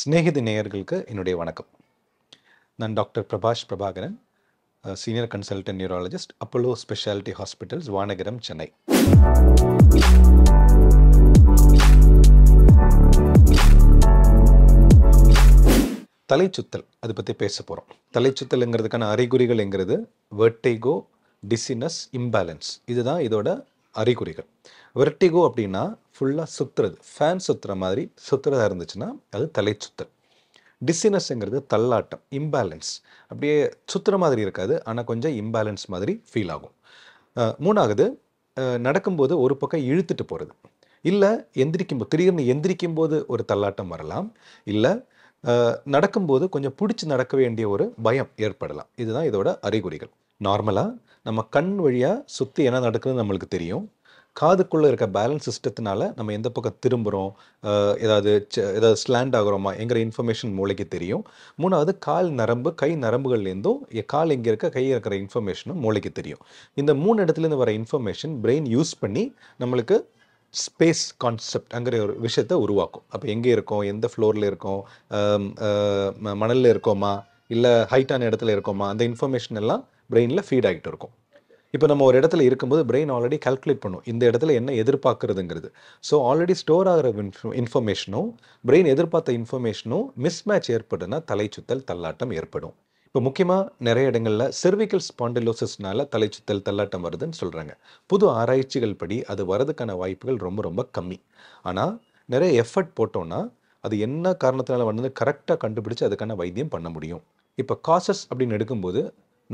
ஸ்நேகிதி நேயர்களுக்கு என்னுடைய வணக்கம். நான் doctor Prabhash Prabhakaran, senior consultant neurologist, Apollo speciality hospitals, Vanagaram, Chennai. தலைச்சுத்தல் அதை பற்றி பேச போகிறோம். தலைச்சுத்தல்ங்கிறதுக்கான அறிகுறிகள்ங்கிறது வெர்டிகோ, டிசினஸ், இம்பேலன்ஸ். இதுதான் இதோட அறிகுறிகள். வெர்டிகோ அப்படின்னா ஃபுல்லாக சுற்றுறது, ஃபேன் சுற்றுற மாதிரி சுற்றுறதா இருந்துச்சுன்னா அது தலைச்சுத்தல். டிசினஸ்ங்கிறது தள்ளாட்டம், இம்பேலன்ஸ். அப்படியே சுற்றுற மாதிரி இருக்காது, ஆனால் கொஞ்சம் இம்பேலன்ஸ் மாதிரி ஃபீல் ஆகும். மூணாவது, நடக்கும்போது ஒரு பக்கம் இழுத்துட்டு போகிறது, இல்லை திடீர்னு எந்திரிக்கும் போது ஒரு தள்ளாட்டம் வரலாம், இல்லை நடக்கும்போது கொஞ்சம் பிடிச்சி நடக்க வேண்டிய ஒரு பயம் ஏற்படலாம். இதுதான் இதோட அறிகுறிகள். நார்மலாக நம்ம கண் வழியாக சுற்றி என்ன நடக்குதுன்னு நம்மளுக்கு தெரியும். காதுக்குள்ளே இருக்க பேலன்ஸ் சிஸ்டத்தினால நம்ம எந்த பக்கம் திரும்புகிறோம், ஏதாவது ஸ்லாண்ட் ஆகிறோமா என்கிற இன்ஃபர்மேஷன் மூளைக்கு தெரியும். மூணாவது, கால் நரம்பு, கை நரம்புகள்லேருந்தும் கால் எங்கே இருக்க, கை இருக்கிற இன்ஃபர்மேஷனும் மூளைக்கு தெரியும். இந்த 3 இடத்துலேருந்து வர இன்ஃபர்மேஷன் பிரெயின் யூஸ் பண்ணி நம்மளுக்கு ஸ்பேஸ் கான்செப்ட் அங்கிற ஒரு விஷயத்தை உருவாக்கும். அப்போ எங்கே இருக்கோம், எந்த ஃப்ளோரில் இருக்கோம், மணலில் இருக்கோமா, இல்லை ஹைட்டான இடத்துல இருக்கோமா, அந்த இன்ஃபர்மேஷன் எல்லாம் பிரெயினில் ஃபீட் ஆகிட்டு இருக்கும். இப்போ நம்ம ஒரு இடத்துல இருக்கும்போது பிரெயின் ஆல்ரெடி கால்குலேட் பண்ணும் இந்த இடத்துல என்ன எதிர்பார்க்குறதுங்கிறது. ஸோ ஆல்ரெடி ஸ்டோர் ஆகிற இன்ஃபர்மேஷனும் பிரெயின் எதிர்பார்த்த இன்ஃபர்மேஷனும் மிஸ்மேட்ச் ஏற்படுனா தலைச்சுத்தல், தள்ளாட்டம் ஏற்படும். இப்போ முக்கியமாக நிறைய இடங்களில் செர்விக்கல் ஸ்பாண்டிலோசிஸ்னால தலைச்சுத்தல், தள்ளாட்டம் வருதுன்னு சொல்கிறாங்க. புது ஆராய்ச்சிகள் படி அது வரதுக்கான வாய்ப்புகள் ரொம்ப ரொம்ப கம்மி. ஆனால் நிறைய எஃபர்ட் போட்டோன்னா அது என்ன காரணத்தினால வந்து கரெக்டாக கண்டுபிடிச்சு அதுக்கான வைத்தியம் பண்ண முடியும். இப்போ காசஸ் அப்படின்னு எடுக்கும்போது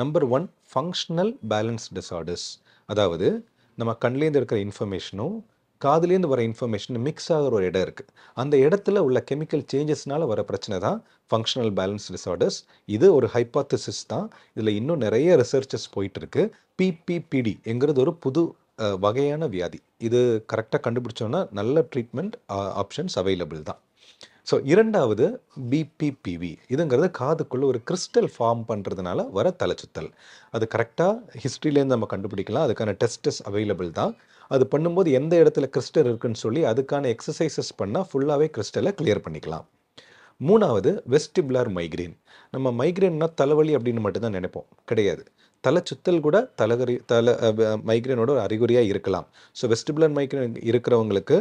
நம்பர் 1 ஃபங்க்ஷனல் பேலன்ஸ் டிஸார்டர்ஸ். அதாவது நம்ம கண்லேருந்து இருக்கிற இன்ஃபர்மேஷனும் காதுலேருந்து வர இன்ஃபர்மேஷன் மிக்ஸ் ஆகிற ஒரு இடம் இருக்குது. அந்த இடத்துல உள்ள கெமிக்கல் சேஞ்சஸ்னால வர பிரச்சனை தான் ஃபங்க்ஷனல் பேலன்ஸ் டிஸார்டர்ஸ். இது ஒரு ஹைப்பாத்தசிஸ் தான். இதில் இன்னும் நிறைய ரிசர்ச்சஸ் போயிட்டு இருக்கு. PPPD என்கிறது ஒரு புது வகையான வியாதி. இது கரெக்டாக கண்டுபிடிச்சோன்னா நல்ல ட்ரீட்மெண்ட் ஆப்ஷன்ஸ் அவைலபிள் தான். ஸோ இரண்டாவது BPPV. இதுங்கிறது காதுக்குள்ளே ஒரு கிறிஸ்டல் ஃபார்ம் பண்ணுறதுனால வர தலைச்சுத்தல். அது கரெக்டாக ஹிஸ்ட்ரியிலேருந்து நம்ம கண்டுபிடிக்கலாம். அதுக்கான டெஸ்டஸ் அவைலபிள் தான். அது பண்ணும்போது எந்த இடத்துல கிறிஸ்டல் இருக்குன்னு சொல்லி அதுக்கான எக்ஸசைசஸ் பண்ணால் ஃபுல்லாகவே கிறிஸ்டலை கிளியர் பண்ணிக்கலாம். மூணாவது வெஸ்டிபுலர் மைக்ரேன். நம்ம மைக்ரேன்னா தலைவலி அப்படின்னு மட்டும்தான் நினைப்போம், கிடையாது. தலைச்சுத்தல் கூட மைக்ரேனோட ஒரு அறிகுறியாக இருக்கலாம். ஸோ வெஸ்டிபுலர் மைக்ரேன் இருக்கிறவங்களுக்கு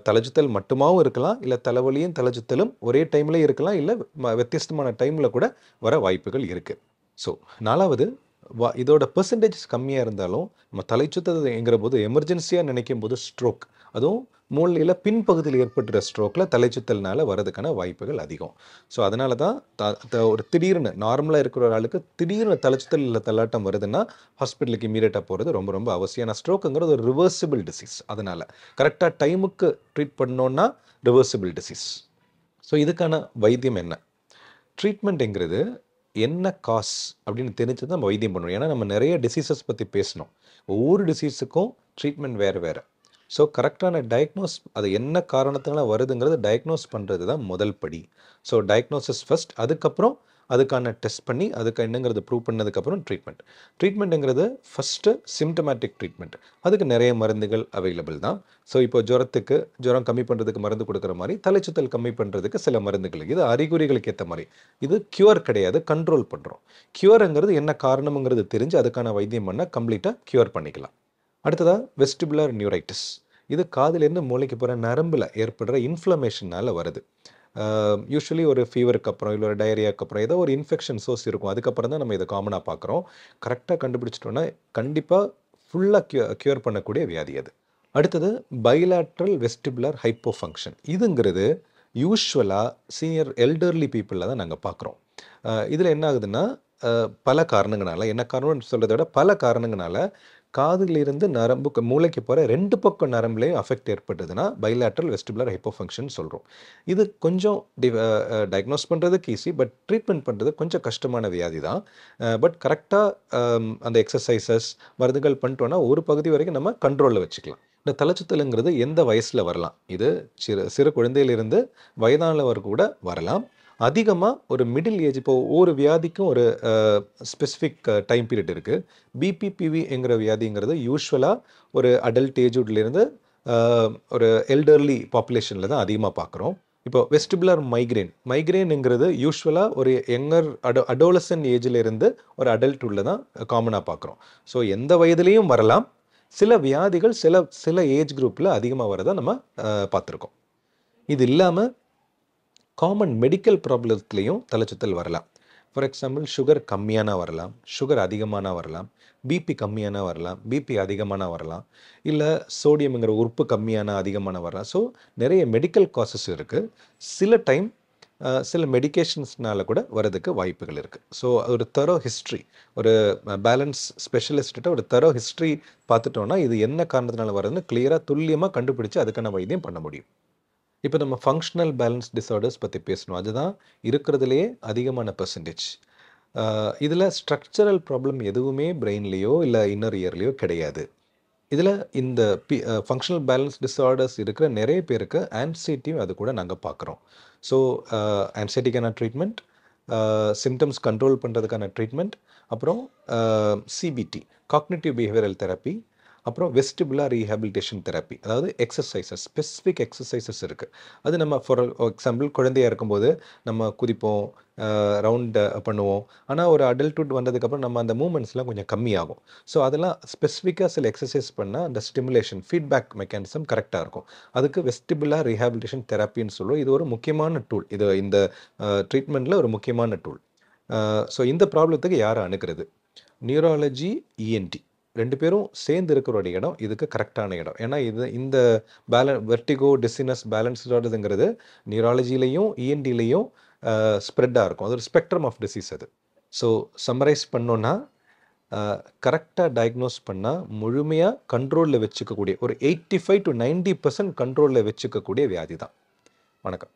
தலைச்சுத்தல் மட்டுமாவும் இருக்கலாம், இல்லை தலைவலியும் தலைச்சுத்தலும் ஒரே டைம்லேயே இருக்கலாம், இல்லை வித்தியாசமான டைமில் கூட வர வாய்ப்புகள் இருக்குது. ஸோ நாலாவது, இதோட பெர்சன்டேஜ் கம்மியாக இருந்தாலும் நம்ம தலைச்சுத்தல்ங்கிற போது எமர்ஜென்சியாக நினைக்கும் போது ஸ்ட்ரோக், அதுவும் மூளையில் பின்பகுதியில் ஏற்படுற ஸ்ட்ரோக்கில் தலைச்சுத்தல்னால வரதுக்கான வாய்ப்புகள் அதிகம். ஸோ அதனால தான் ஒரு திடீர்னு நார்மலாக இருக்கிற ஒரு ஆளுக்கு திடீர்னு தலைச்சுத்தல் இல்லை தள்ளாட்டம் வருதுன்னா ஹாஸ்பிட்டலுக்கு இமீடியட்டாக போகிறது ரொம்ப ரொம்ப அவசியம். ஏன்னா ஸ்ட்ரோக்குங்கிறது ஒரு ரிவர்சிபிள் டிசீஸ். அதனால் கரெக்டாக டைமுக்கு ட்ரீட் பண்ணோன்னா ரிவர்சிபிள் டிசீஸ். ஸோ இதுக்கான வைத்தியம் என்ன? ட்ரீட்மெண்ட்டுங்கிறது என்ன காஸ் அப்படின்னு தெரிஞ்சு தான் நம்ம வைத்தியம் பண்ணுவோம். ஏன்னா நம்ம நிறைய டிசீசஸ் பற்றி பேசணும். ஒவ்வொரு டிசீஸுக்கும் ட்ரீட்மெண்ட் வேறு வேறு. ஸோ கரெக்டான டயக்னோஸ், அது என்ன காரணத்தினால வருதுங்கிறது டயக்னோஸ் பண்ணுறது தான் முதல் படி. ஸோ டயக்னோசிஸ் ஃபஸ்ட், அதுக்கப்புறம் அதுக்கான டெஸ்ட் பண்ணி அதுக்கு என்னங்கிறது ப்ரூவ் பண்ணதுக்கப்புறம் ட்ரீட்மெண்ட்டுங்கிறது ஃபஸ்ட்டு சிம்டமேட்டிக் ட்ரீட்மெண்ட். அதுக்கு நிறைய மருந்துகள் அவைலபிள் தான். ஸோ இப்போ ஜுரம் கம்மி பண்ணுறதுக்கு மருந்து கொடுக்குற மாதிரி தலைச்சுத்தல் கம்மி பண்ணுறதுக்கு சில மருந்துகள். இது அறிகுறிகளுக்கு ஏற்ற மாதிரி. இது க்யூர் கிடையாது, கண்ட்ரோல் பண்ணுறோம். க்யூருங்கிறது என்ன காரணம்ங்கிறது தெரிஞ்சு அதுக்கான வைத்தியம் பண்ணால் கம்ப்ளீட்டாக க்யூர் பண்ணிக்கலாம். அடுத்ததாக வெஸ்டிபுலர் நியூரைட்டிஸ். இது காதுலேருந்து மூளைக்கு போகிற நரம்பில் ஏற்படுற இன்ஃப்ளமேஷனால் வருது. யூஸ்வலி ஒரு ஃபீவருக்கு அப்புறம் இல்லை ஒரு டயரியாவுக்கு அப்புறம் ஏதோ ஒரு இன்ஃபெக்ஷன் சோர்ஸ் இருக்கும். அதுக்கப்புறம் தான் நம்ம இதை காமனாக பார்க்குறோம். கரெக்டாக கண்டுபிடிச்சிட்டோன்னா கண்டிப்பாக ஃபுல்லாக க்யூர் பண்ணக்கூடிய வியாதி அது. அடுத்தது பைலேட்ரல் வெஸ்டிபுலர் ஹைப்போஃபங்க்ஷன். இதுங்கிறது யூஸ்வலாக சீனியர் எல்டர்லி பீப்புளில் தான் நாங்கள் பார்க்குறோம். இதில் என்ன ஆகுதுன்னா பல காரணங்களால், என்ன காரணம்னு சொல்கிறத விட பல காரணங்களால் காதுலிருந்து நரம்புக்கு மூளைக்கு போகிற 2 பக்கம் நரம்புலேயும் அஃபெக்ட் ஏற்பட்டதுன்னா பைலேட்ரல் வெஸ்டிபுலர் ஹைப்போஃபங்க்ஷன் சொல்கிறோம். இது கொஞ்சம் டயக்னோஸ் பண்ணுறதுக்கு ஈஸி, பட் ட்ரீட்மெண்ட் பண்ணுறது கொஞ்சம் கஷ்டமான வியாதி தான். பட் கரெக்டாக அந்த எக்ஸசைசஸ் மருந்துகள் பண்ணிட்டோன்னா ஒரு பகுதி வரைக்கும் நம்ம கண்ட்ரோலில் வச்சுக்கலாம். இந்த தலைச்சுத்தலுங்கிறது எந்த வயசில் வரலாம்? இது சிறு குழந்தையிலிருந்து வயதானவர் கூட வரலாம். அதிகமாக ஒரு மிடில் ஏஜ், இப்போ ஒவ்வொரு வியாதிக்கும் ஒரு ஸ்பெசிஃபிக் டைம் பீரியட் இருக்குது. BPPVங்கிற வியாதிங்கிறது யூஸ்வலாக ஒரு அடல்ட் ஏஜ்லேருந்து ஒரு எல்டர்லி பாப்புலேஷனில் தான் அதிகமாக பார்க்குறோம். இப்போ வெஸ்டிபுலர் மைக்ரேனுங்கிறது யூஸ்வலாக ஒரு யங்கர் அடோலசன் ஏஜில் இருந்து ஒரு அடல்ட்டுள்ள தான் காமனாக பார்க்குறோம். ஸோ எந்த வயதுலேயும் வரலாம். சில வியாதிகள் சில ஏஜ் குரூப்பில் அதிகமாக வரதை நம்ம பார்த்துருக்கோம். இது இல்லாமல் காமன் மெடிக்கல் ப்ராப்ளத்துலேயும் தலைச்சுத்தல் வரலாம். ஃபார் எக்ஸாம்பிள் சுகர் கம்மியான வரலாம், சுகர் அதிகமான வரலாம், பிபி கம்மியான வரலாம், பிபி அதிகமான வரலாம், இல்லை சோடியம்ங்கிற உறுப்பு கம்மியான அதிகமான வரலாம். ஸோ நிறைய மெடிக்கல் காசஸ் இருக்குது. சில டைம் சில மெடிகேஷன்ஸ்னால கூட வரதுக்கு வாய்ப்புகள் இருக்குது. ஸோ ஒரு தரோ ஹிஸ்ட்ரி, ஒரு பேலன்ஸ் ஸ்பெஷலிஸ்ட்ட ஒரு தரோ ஹிஸ்ட்ரி பார்த்துட்டோன்னா இது என்ன காரணத்தினால வருதுன்னு கிளியராக துல்லியமாக கண்டுபிடிச்சு அதுக்கான வைத்தியம் பண்ண முடியும். இப்போ நம்ம ஃபங்க்ஷனல் பேலன்ஸ் டிஸார்டர்ஸ் பற்றி பேசணும். அதுதான் இருக்கிறதுலையே அதிகமான பெர்சன்டேஜ். இதில் ஸ்ட்ரக்சரல் ப்ராப்ளம் எதுவுமே பிரெயின்லேயோ இல்லை இன்னர் இயர்லேயோ கிடையாது. இதில் இந்த ஃபங்க்ஷனல் பேலன்ஸ் டிஸார்டர்ஸ் இருக்கிற நிறைய பேருக்கு ஆன்சைட்டியும் அது கூட நாங்கள் பார்க்குறோம். ஸோ ஆன்சைட்டிக்கான ட்ரீட்மெண்ட், சிம்டம்ஸ் கண்ட்ரோல் பண்ணுறதுக்கான ட்ரீட்மெண்ட், அப்புறம் சிபிடி காக்னிட்டிவ் பிஹேவியரல் தெரப்பி, அப்புறம் வெஸ்டிபுலர் ரீஹாபிலிட்டேஷன் தெரப்பி, அதாவது எக்ஸசைசஸ், ஸ்பெசிஃபிக் எக்ஸசைசஸ் இருக்குது. அது நம்ம ஃபார் எக்ஸாம்பிள் குழந்தையாக இருக்கும்போது நம்ம குதிப்போம், ரவுண்ட் பண்ணுவோம். ஆனால் ஒரு அடல்ட்ஹுட் வந்ததுக்கப்புறம் நம்ம அந்த மூமெண்ட்ஸ்லாம் கொஞ்சம் கம்மியாகும். ஸோ அதெல்லாம் ஸ்பெசிஃபிக்காக சில எக்ஸசைஸ் பண்ணால் அந்த ஸ்டிமுலேஷன் ஃபீட்பேக் மெக்கானிசம் கரெக்டாக இருக்கும். அதுக்கு வெஸ்டிபுலர் ரீஹாபிலிட்டேஷன் தெரப்பின்னு சொல்லுவோம். இது ஒரு முக்கியமான டூல். இது இந்த ட்ரீட்மெண்ட்டில் ஒரு முக்கியமான டூல். ஸோ இந்த ப்ராப்ளத்துக்கு யாரை அணுகிறது? நியூராலஜி, இஎன்டி 2 பேரும் சேர்ந்து இருக்கிற ஒரு இடம் இதுக்கு கரெக்டான இடம். ஏன்னா இந்த வெர்டிகோ, டிசினஸ், பேலன்ஸ் டிஸார்டர்ஸுங்கிறது நியூராலஜிலையும் இஎன்டிலையும் ஸ்ப்ரெட்டாக இருக்கும். அது ஒரு ஸ்பெக்ட்ரம் ஆஃப் டிசீஸ் அது. ஸோ சம்மரைஸ் பண்ணோன்னா கரெக்டாக டயக்னோஸ் பண்ணால் முழுமையாக கண்ட்ரோலில் வச்சுக்கக்கூடிய ஒரு 85 to 90% கண்ட்ரோலில் வச்சுக்கக்கூடிய வியாதி தான். வணக்கம்.